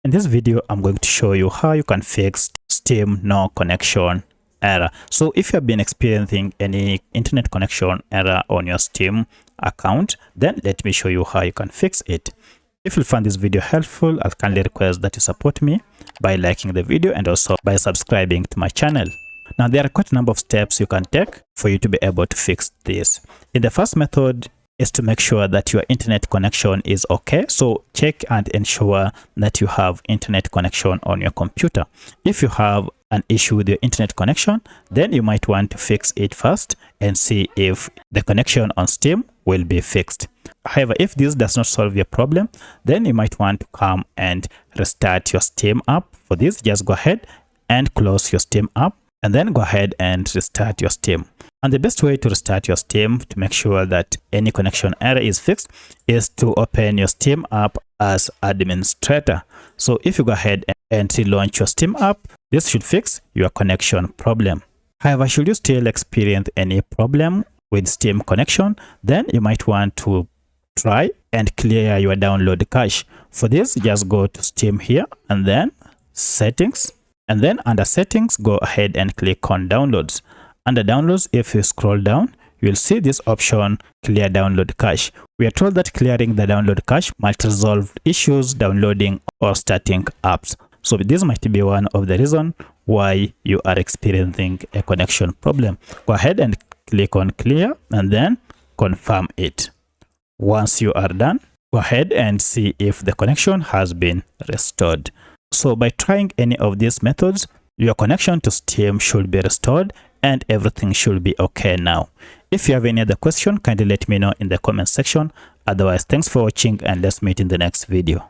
In this video, I'm going to show you how you can fix Steam no connection error. So if you have been experiencing any internet connection error on your Steam account, then let me show you how you can fix it. If you find this video helpful, I'll kindly request that you support me by liking the video and also by subscribing to my channel. Now, there are quite a number of steps you can take for you to be able to fix this. In the first method is to make sure that your internet connection is okay. So check and ensure that you have internet connection on your computer. If you have an issue with your internet connection, then you might want to fix it first and see if the connection on Steam will be fixed. However, if this does not solve your problem, then you might want to come and restart your Steam app. For this, just go ahead and close your Steam app and then go ahead and restart your Steam. And the best way to restart your Steam to make sure that any connection error is fixed is to open your Steam app as administrator. So if you go ahead and relaunch your Steam app, this should fix your connection problem. However, should you still experience any problem with Steam connection, then you might want to try and clear your download cache. For this, just go to Steam here and then settings, and then under settings, go ahead and click on downloads. Under downloads, if you scroll down, you'll see this option, clear download cache. We are told that clearing the download cache might resolve issues downloading or starting apps. So this might be one of the reasons why you are experiencing a connection problem. Go ahead and click on clear and then confirm it. Once you are done, go ahead and see if the connection has been restored. So by trying any of these methods, your connection to Steam should be restored and everything should be okay now. If you have any other question, kindly let me know in the comment section. Otherwise, thanks for watching and let's meet in the next video.